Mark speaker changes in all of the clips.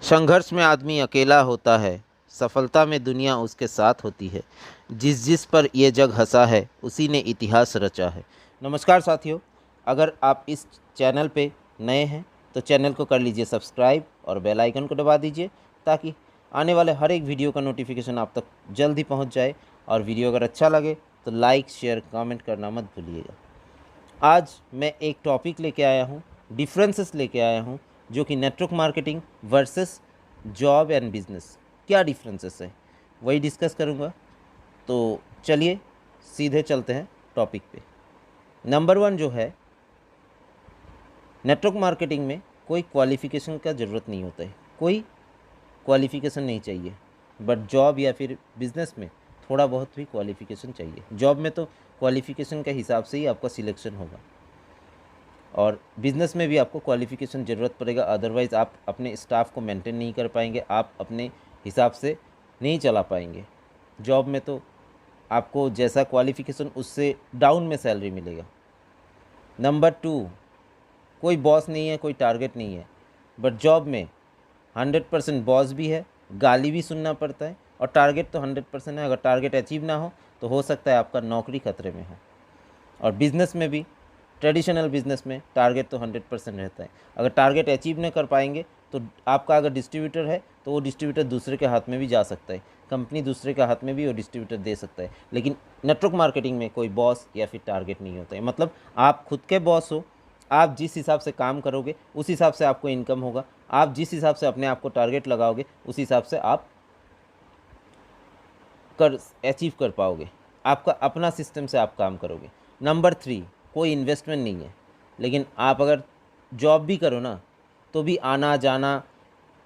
Speaker 1: संघर्ष में आदमी अकेला होता है, सफलता में दुनिया उसके साथ होती है। जिस जिस पर ये जग हंसा है, उसी ने इतिहास रचा है। नमस्कार साथियों, अगर आप इस चैनल पे नए हैं तो चैनल को कर लीजिए सब्सक्राइब और बेल आइकन को दबा दीजिए ताकि आने वाले हर एक वीडियो का नोटिफिकेशन आप तक जल्द ही पहुंच जाए। और वीडियो अगर अच्छा लगे तो लाइक शेयर कमेंट करना मत भूलिएगा। आज मैं एक टॉपिक लेके आया हूँ, डिफरेंसेस लेके आया हूँ, जो कि network marketing versus job and business, क्या डिफरेंसेस है वही डिस्कस करूँगा। तो चलिए सीधे चलते हैं टॉपिक पे। नंबर 1 जो है, नेटवर्क मार्केटिंग में कोई क्वालिफ़िकेशन का ज़रूरत नहीं होता है, कोई क्वालिफ़िकेशन नहीं चाहिए। बट जॉब या फिर बिज़नेस में थोड़ा बहुत भी क्वालिफ़िकेशन चाहिए। जॉब में तो क्वालिफ़िकेशन के हिसाब से ही आपका सिलेक्शन होगा और बिज़नेस में भी आपको क्वालिफ़िकेशन ज़रूरत पड़ेगा, अदरवाइज़ आप अपने स्टाफ को मेंटेन नहीं कर पाएंगे, आप अपने हिसाब से नहीं चला पाएंगे। जॉब में तो आपको जैसा क्वालिफ़िकेशन उससे डाउन में सैलरी मिलेगा। नंबर 2, कोई बॉस नहीं है, कोई टारगेट नहीं है। बट जॉब में 100% बॉस भी है, गाली भी सुनना पड़ता है और टारगेट तो 100% है। अगर टारगेट अचीव ना हो तो हो सकता है आपका नौकरी खतरे में हो। और बिज़नेस में भी, ट्रेडिशनल बिज़नेस में टारगेट तो 100% रहता है। अगर टारगेट अचीव नहीं कर पाएंगे तो आपका अगर डिस्ट्रीब्यूटर है तो वो डिस्ट्रीब्यूटर दूसरे के हाथ में भी जा सकता है, कंपनी दूसरे के हाथ में भी वो डिस्ट्रीब्यूटर दे सकता है। लेकिन नेटवर्क मार्केटिंग में कोई बॉस या फिर टारगेट नहीं होता है। मतलब आप खुद के बॉस हो, आप जिस हिसाब से काम करोगे उस हिसाब से आपको इनकम होगा। आप जिस हिसाब से अपने आप को टारगेट लगाओगे उस हिसाब से आप अचीव कर पाओगे। आपका अपना सिस्टम से आप काम करोगे। नंबर 3, कोई इन्वेस्टमेंट नहीं है। लेकिन आप अगर जॉब भी करो ना तो भी आना जाना,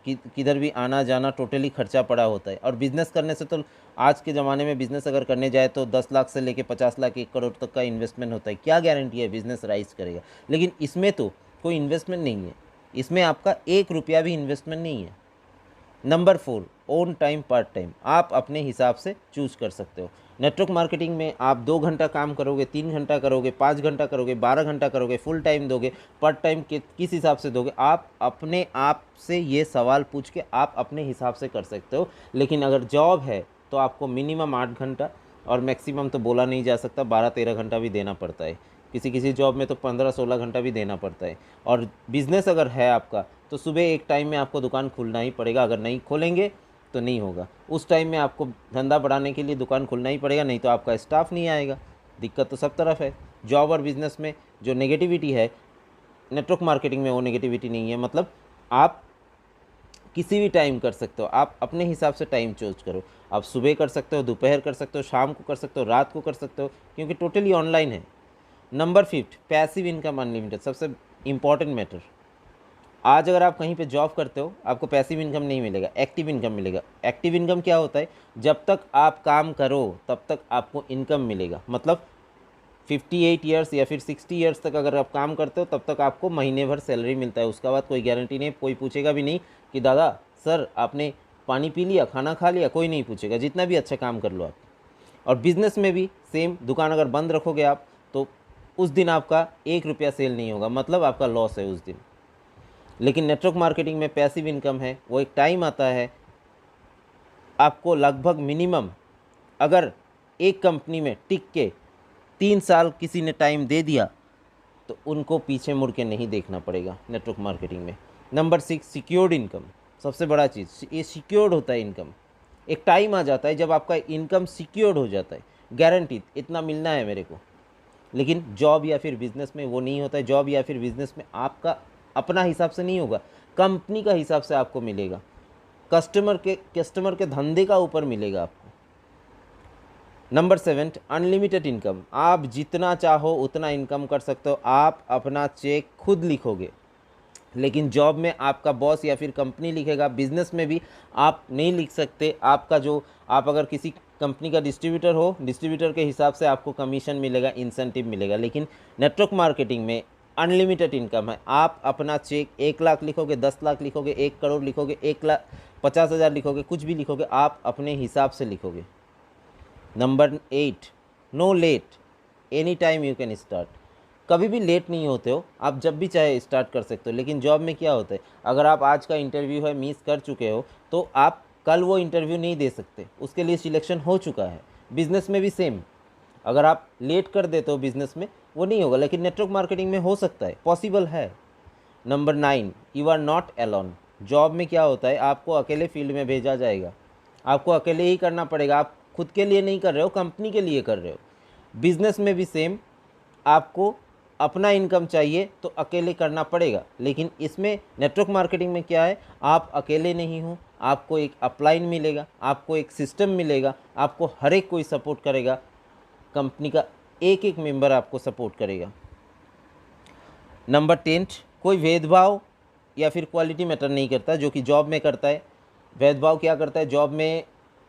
Speaker 1: किधर भी आना जाना टोटली खर्चा पड़ा होता है। और बिज़नेस करने से तो आज के ज़माने में बिज़नेस अगर करने जाए तो 10 लाख से लेके 50 लाख 1 करोड़ तक का इन्वेस्टमेंट होता है। क्या गारंटी है बिज़नेस राइज करेगा? लेकिन इसमें तो कोई इन्वेस्टमेंट नहीं है, इसमें आपका 1 रुपया भी इन्वेस्टमेंट नहीं है। Number 4, own time part time, आप अपने हिसाब से चूज़ कर सकते हो। नेटवर्क मार्केटिंग में आप 2 घंटा काम करोगे, 3 घंटा करोगे, 5 घंटा करोगे, 12 घंटा करोगे, फुल टाइम दोगे, पार्ट टाइम किस हिसाब से दोगे, आप अपने आप से ये सवाल पूछ के आप अपने हिसाब से कर सकते हो। लेकिन अगर जॉब है तो आपको मिनिमम 8 घंटा और मैक्सिमम तो बोला नहीं जा सकता, 12-13 घंटा भी देना पड़ता है। किसी किसी जॉब में तो 15-16 घंटा भी देना पड़ता है। और बिज़नेस अगर है आपका तो सुबह एक टाइम में आपको दुकान खोलना ही पड़ेगा। अगर नहीं खोलेंगे तो नहीं होगा। उस टाइम में आपको धंधा बढ़ाने के लिए दुकान खोलना ही पड़ेगा, नहीं तो आपका स्टाफ नहीं आएगा। दिक्कत तो सब तरफ है। जॉब और बिज़नेस में जो नेगेटिविटी है, नेटवर्क मार्केटिंग में वो नेगेटिविटी नहीं है। मतलब आप किसी भी टाइम कर सकते हो, आप अपने हिसाब से टाइम चूज करो। आप सुबह कर सकते हो, दोपहर कर सकते हो, शाम को कर सकते हो, रात को कर सकते हो, क्योंकि टोटली ऑनलाइन है। नंबर 5, पैसिव इनकम अनलिमिटेड, सबसे इम्पॉर्टेंट मैटर। आज अगर आप कहीं पे जॉब करते हो आपको पैसिव इनकम नहीं मिलेगा, एक्टिव इनकम मिलेगा। एक्टिव इनकम क्या होता है? जब तक आप काम करो तब तक आपको इनकम मिलेगा। मतलब 58 ईयर्स या फिर 60 ईयर्स तक अगर आप काम करते हो तब तक आपको महीने भर सैलरी मिलता है। उसके बाद कोई गारंटी नहीं, कोई पूछेगा भी नहीं कि दादा सर आपने पानी पी लिया, खाना खा लिया, कोई नहीं पूछेगा, जितना भी अच्छा काम कर लो आप। और बिज़नेस में भी सेम, दुकान अगर बंद रखोगे आप तो उस दिन आपका 1 रुपया सेल नहीं होगा, मतलब आपका लॉस है उस दिन। लेकिन नेटवर्क मार्केटिंग में पैसिव इनकम है। वो एक टाइम आता है आपको लगभग मिनिमम, अगर एक कंपनी में टिक के 3 साल किसी ने टाइम दे दिया तो उनको पीछे मुड़ के नहीं देखना पड़ेगा नेटवर्क मार्केटिंग में। नंबर 6, सिक्योर्ड इनकम, सबसे बड़ा चीज़ ये सिक्योर्ड होता है इनकम। एक टाइम आ जाता है जब आपका इनकम सिक्योर्ड हो जाता है, गारंटी इतना मिलना है मेरे को। लेकिन जॉब या फिर बिज़नेस में वो नहीं होता है। जॉब या फिर बिज़नेस में आपका अपना हिसाब से नहीं होगा, कंपनी का हिसाब से आपको मिलेगा, कस्टमर के धंधे का ऊपर मिलेगा आपको। नंबर 7, अनलिमिटेड इनकम, आप जितना चाहो उतना इनकम कर सकते हो, आप अपना चेक खुद लिखोगे। लेकिन जॉब में आपका बॉस या फिर कंपनी लिखेगा, बिज़नेस में भी आप नहीं लिख सकते। आपका जो, आप अगर किसी कंपनी का डिस्ट्रीब्यूटर हो, डिस्ट्रीब्यूटर के हिसाब से आपको कमीशन मिलेगा, इंसेंटिव मिलेगा। लेकिन नेटवर्क मार्केटिंग में अनलिमिटेड इनकम है। आप अपना चेक 1 लाख लिखोगे, 10 लाख लिखोगे, 1 करोड़ लिखोगे, 1,50,000 लिखोगे, कुछ भी लिखोगे, आप अपने हिसाब से लिखोगे। Number 8, no late, any time you can start. कभी भी लेट नहीं होते हो, आप जब भी चाहे स्टार्ट कर सकते हो। लेकिन जॉब में क्या होता है, अगर आप आज का इंटरव्यू है मिस कर चुके हो तो आप कल वो इंटरव्यू नहीं दे सकते, उसके लिए सिलेक्शन हो चुका है। बिजनेस में भी सेम, अगर आप लेट कर देते हो बिजनेस में वो नहीं होगा, लेकिन नेटवर्क मार्केटिंग में हो सकता है, पॉसिबल है। Number 9, you are not alone. Job में क्या होता है, आपको अकेले फील्ड में भेजा जाएगा, आपको अकेले ही करना पड़ेगा। आप खुद के लिए नहीं कर रहे हो, कंपनी के लिए कर रहे हो। बिजनेस में भी सेम, आपको अपना इनकम चाहिए तो अकेले करना पड़ेगा। लेकिन इसमें नेटवर्क मार्केटिंग में क्या है, आप अकेले नहीं हो, आपको एक अपलाइन मिलेगा, आपको एक सिस्टम मिलेगा, आपको हर एक कोई सपोर्ट करेगा, कंपनी का एक एक मेंबर आपको सपोर्ट करेगा। नंबर 10, कोई भेदभाव या फिर क्वालिटी मैटर नहीं करता, जो कि जॉब में करता है। भेदभाव क्या करता है, जॉब में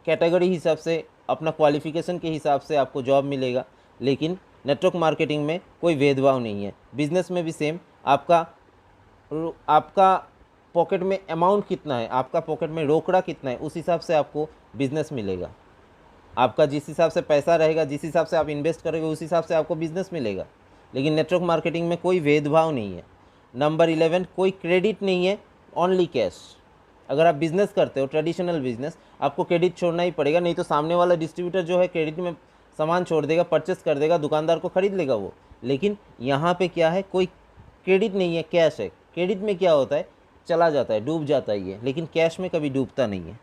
Speaker 1: कैटेगरी हिसाब से, अपना क्वालिफ़िकेशन के हिसाब से आपको जॉब मिलेगा, लेकिन नेटवर्क मार्केटिंग में कोई भेदभाव नहीं है। बिजनेस में भी सेम, आपका पॉकेट में अमाउंट कितना है, आपका पॉकेट में रोकड़ा कितना है, उस हिसाब से आपको बिजनेस मिलेगा। आपका जिस हिसाब से पैसा रहेगा, जिस हिसाब से आप इन्वेस्ट करोगे, उस हिसाब से आपको बिजनेस मिलेगा। लेकिन नेटवर्क मार्केटिंग में कोई भेदभाव नहीं है। नंबर 11, कोई क्रेडिट नहीं है, ओनली कैश। अगर आप बिज़नेस करते हो, ट्रेडिशनल बिजनेस, आपको क्रेडिट छोड़ना ही पड़ेगा, नहीं तो सामने वाला डिस्ट्रीब्यूटर जो है क्रेडिट में सामान छोड़ देगा, परचेस कर देगा, दुकानदार को ख़रीद लेगा वो। लेकिन यहाँ पे क्या है, कोई क्रेडिट नहीं है, कैश है। क्रेडिट में क्या होता है, चला जाता है, डूब जाता है ये, लेकिन कैश में कभी डूबता नहीं है।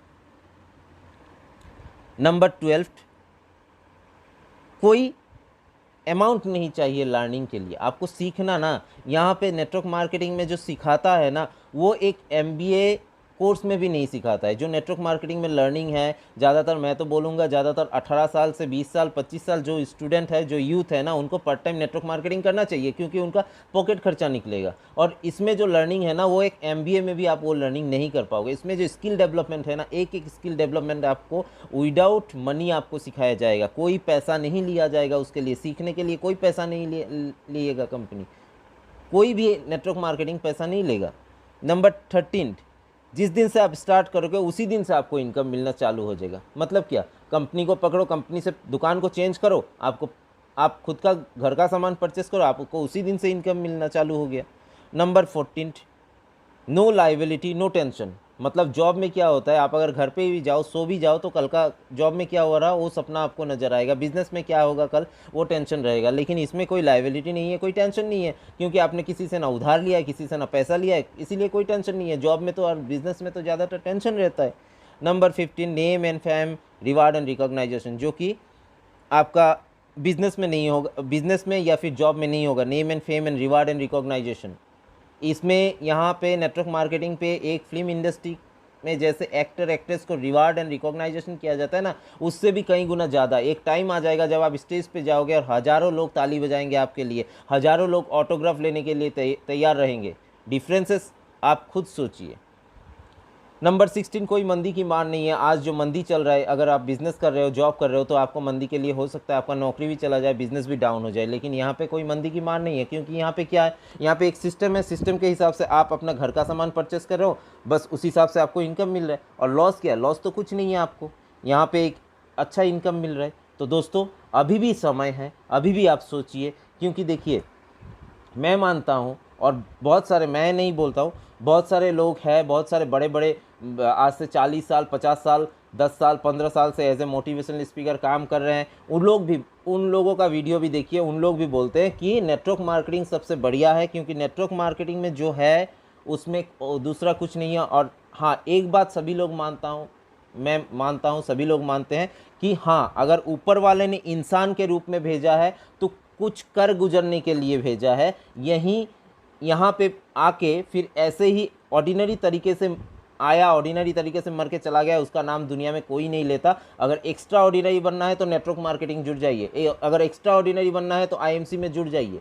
Speaker 1: नंबर 12, कोई अमाउंट नहीं चाहिए लर्निंग के लिए, आपको सीखना ना। यहाँ पे नेटवर्क मार्केटिंग में जो सिखाता है ना, वो एक MBA कोर्स में भी नहीं सिखाता है। जो नेटवर्क मार्केटिंग में लर्निंग है, ज़्यादातर मैं तो बोलूँगा ज़्यादातर 18 साल से 20 साल 25 साल जो स्टूडेंट है, जो यूथ है ना, उनको पार्ट टाइम नेटवर्क मार्केटिंग करना चाहिए, क्योंकि उनका पॉकेट खर्चा निकलेगा। और इसमें जो लर्निंग है ना, वो एक MBA में भी आप वो लर्निंग नहीं कर पाओगे। इसमें जो स्किल डेवलपमेंट है ना, एक एक स्किल डेवलपमेंट आपको विदाउट मनी आपको सिखाया जाएगा, कोई पैसा नहीं लिया जाएगा उसके लिए, सीखने के लिए कोई पैसा नहीं लिएगा कंपनी, कोई भी नेटवर्क मार्केटिंग पैसा नहीं लेगा। नंबर 13, जिस दिन से आप स्टार्ट करोगे उसी दिन से आपको इनकम मिलना चालू हो जाएगा। मतलब क्या, कंपनी को पकड़ो, कंपनी से दुकान को चेंज करो, आप खुद का घर का सामान परचेस करो, आपको उसी दिन से इनकम मिलना चालू हो गया। Number 14, no liability no tension. मतलब जॉब में क्या होता है, आप अगर घर पे भी जाओ, सो भी जाओ, तो कल का जॉब में क्या हो रहा है वो सपना आपको नजर आएगा, बिजनेस में क्या होगा कल वो टेंशन रहेगा। लेकिन इसमें कोई लाइबिलिटी नहीं है, कोई टेंशन नहीं है, क्योंकि आपने किसी से ना उधार लिया है, किसी से ना पैसा लिया है, इसीलिए कोई टेंशन नहीं है। जॉब में तो और बिजनेस में तो ज़्यादातर टेंशन रहता है। Number 15, name and fame reward and recognization, जो कि आपका बिजनेस में नहीं होगा, बिजनेस में या फिर जॉब में नहीं होगा। Name and fame and reward and recognization, इसमें यहाँ पे नेटवर्क मार्केटिंग पे एक फिल्म इंडस्ट्री में जैसे एक्टर एक्ट्रेस को रिवार्ड एंड रिकॉग्नाइजेशन किया जाता है ना, उससे भी कई गुना ज़्यादा। एक टाइम आ जाएगा जब आप स्टेज पे जाओगे और हज़ारों लोग ताली बजाएंगे आपके लिए, हज़ारों लोग ऑटोग्राफ लेने के लिए तैयार रहेंगे। डिफरेंसेस आप खुद सोचिए। नंबर 16, कोई मंदी की मार नहीं है। आज जो मंदी चल रहा है, अगर आप बिज़नेस कर रहे हो, जॉब कर रहे हो, तो आपको मंदी के लिए हो सकता है आपका नौकरी भी चला जाए, बिज़नेस भी डाउन हो जाए। लेकिन यहाँ पे कोई मंदी की मार नहीं है, क्योंकि यहाँ पे क्या है, यहाँ पे एक सिस्टम है, सिस्टम के हिसाब से आप अपना घर का सामान परचेस कर रहे हो, बस उस हिसाब से आपको इनकम मिल रहा है। और लॉस क्या है, लॉस तो कुछ नहीं है आपको, यहाँ पर एक अच्छा इनकम मिल रहा है। तो दोस्तों अभी भी समय है, अभी भी आप सोचिए, क्योंकि देखिए मैं मानता हूँ, और बहुत सारे, मैं नहीं बोलता हूँ, बहुत सारे लोग हैं, बहुत सारे बड़े बड़े आज से 40 साल 50 साल 10 साल 15 साल से एज ए मोटिवेशनल स्पीकर काम कर रहे हैं। उन लोगों का वीडियो भी देखिए, उन लोग भी बोलते हैं कि नेटवर्क मार्केटिंग सबसे बढ़िया है, क्योंकि नेटवर्क मार्केटिंग में जो है उसमें दूसरा कुछ नहीं है। और हाँ, एक बात सभी लोग मानता हूँ, मैं मानता हूँ, सभी लोग मानते हैं कि हाँ, अगर ऊपर वाले ने इंसान के रूप में भेजा है तो कुछ कर गुजरने के लिए भेजा है। यहाँ पे आके फिर ऐसे ही ऑर्डिनरी तरीके से आया, ऑर्डिनरी तरीके से मर के चला गया, उसका नाम दुनिया में कोई नहीं लेता। अगर एक्स्ट्रा ऑर्डिनरी बनना है तो नेटवर्क मार्केटिंग जुड़ जाइए, अगर एक्स्ट्रा ऑर्डिनरी बनना है तो IMC में जुड़ जाइए,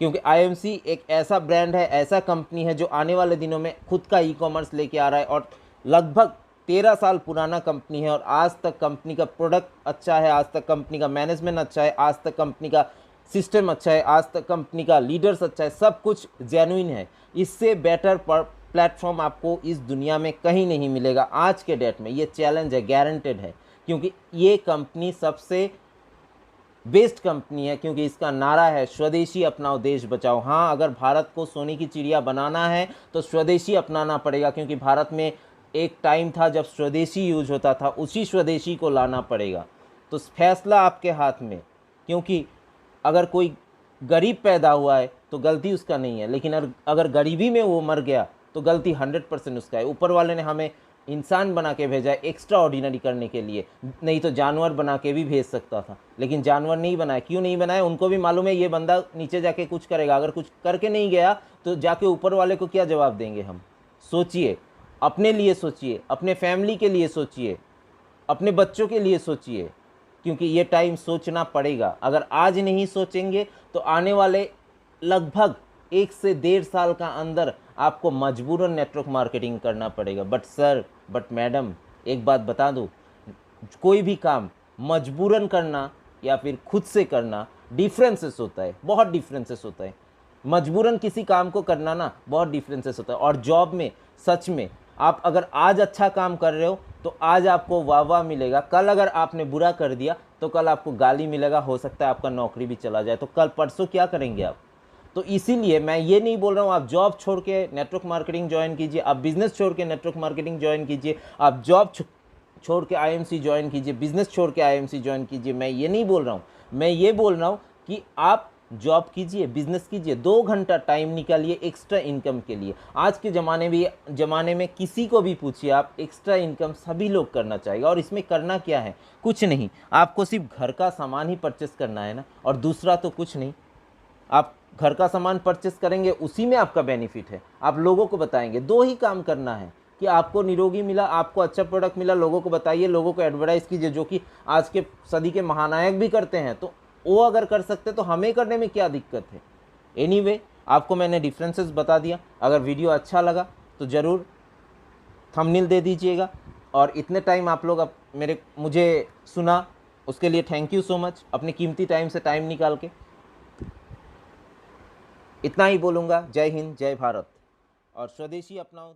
Speaker 1: क्योंकि IMC एक ऐसा ब्रांड है, ऐसा कंपनी है जो आने वाले दिनों में खुद का ई-कॉमर्स लेके आ रहा है। और लगभग 13 साल पुराना कंपनी है, और आज तक कंपनी का प्रोडक्ट अच्छा है, आज तक कंपनी का मैनेजमेंट अच्छा है, आज तक कंपनी का सिस्टम अच्छा है, आज तक कंपनी का लीडर्स अच्छा है, सब कुछ जेन्युइन है। इससे बेटर प्लेटफॉर्म आपको इस दुनिया में कहीं नहीं मिलेगा आज के डेट में, ये चैलेंज है, गारंटेड है, क्योंकि ये कंपनी सबसे बेस्ट कंपनी है, क्योंकि इसका नारा है स्वदेशी अपनाओ देश बचाओ। हाँ, अगर भारत को सोने की चिड़िया बनाना है तो स्वदेशी अपनाना पड़ेगा, क्योंकि भारत में एक टाइम था जब स्वदेशी यूज होता था, उसी स्वदेशी को लाना पड़ेगा। तो फैसला आपके हाथ में, क्योंकि अगर कोई गरीब पैदा हुआ है तो गलती उसका नहीं है, लेकिन अगर गरीबी में वो मर गया तो गलती 100% उसका है। ऊपर वाले ने हमें इंसान बना के भेजा है एक्स्ट्रा ऑर्डिनरी करने के लिए, नहीं तो जानवर बना के भी भेज सकता था, लेकिन जानवर नहीं बनाया। क्यों नहीं बनाया? उनको भी मालूम है ये बंदा नीचे जाके कुछ करेगा, अगर कुछ करके नहीं गया तो जाके ऊपर वाले को क्या जवाब देंगे हम। सोचिए, अपने लिए सोचिए, अपने फैमिली के लिए सोचिए, अपने बच्चों के लिए सोचिए, क्योंकि ये टाइम सोचना पड़ेगा। अगर आज नहीं सोचेंगे तो आने वाले लगभग 1 से 1.5 साल का अंदर आपको मजबूरन नेटवर्क मार्केटिंग करना पड़ेगा। बट सर, बट मैडम, एक बात बता दूं, कोई भी काम मजबूरन करना या फिर खुद से करना डिफरेंसेस होता है, बहुत डिफरेंसेस होता है। मजबूरन किसी काम को करना ना बहुत डिफरेंसेस होता है। और जॉब में सच में आप अगर आज अच्छा काम कर रहे हो तो आज आपको वाह वाह मिलेगा, कल अगर आपने बुरा कर दिया तो कल आपको गाली मिलेगा, हो सकता है आपका नौकरी भी चला जाए। तो कल परसों क्या करेंगे आप? तो इसीलिए मैं ये नहीं बोल रहा हूँ आप जॉब छोड़ के नेटवर्क मार्केटिंग ज्वाइन कीजिए, आप बिजनेस छोड़ के नेटवर्क मार्केटिंग ज्वाइन कीजिए, आप जॉब छोड़ के आईएमसी ज्वाइन कीजिए, बिजनेस छोड़ के आईएमसी ज्वाइन कीजिए। मैं ये नहीं बोल रहा हूँ, मैं ये बोल रहा हूँ कि आप जॉब कीजिए, बिजनेस कीजिए, 2 घंटा टाइम निकालिए एक्स्ट्रा इनकम के लिए। आज के ज़माने में किसी को भी पूछिए आप, एक्स्ट्रा इनकम सभी लोग करना चाहेगा। और इसमें करना क्या है? कुछ नहीं, आपको सिर्फ घर का सामान ही परचेस करना है ना, और दूसरा तो कुछ नहीं। आप घर का सामान परचेस करेंगे, उसी में आपका बेनिफिट है। आप लोगों को बताएंगे, 2 ही काम करना है कि आपको निरोगी मिला, आपको अच्छा प्रोडक्ट मिला, लोगों को बताइए, लोगों को एडवर्टाइज़ कीजिए, जो कि आज के सदी के महानायक भी करते हैं। तो वो अगर कर सकते तो हमें करने में क्या दिक्कत है? एनीवे, आपको मैंने डिफरेंसेस बता दिया। अगर वीडियो अच्छा लगा तो ज़रूर थंबनेल दे दीजिएगा। और इतने टाइम आप लोग मुझे सुना, उसके लिए थैंक यू सो मच, अपने कीमती टाइम से टाइम निकाल के। इतना ही बोलूँगा। जय हिंद, जय भारत, और स्वदेशी अपनाओ।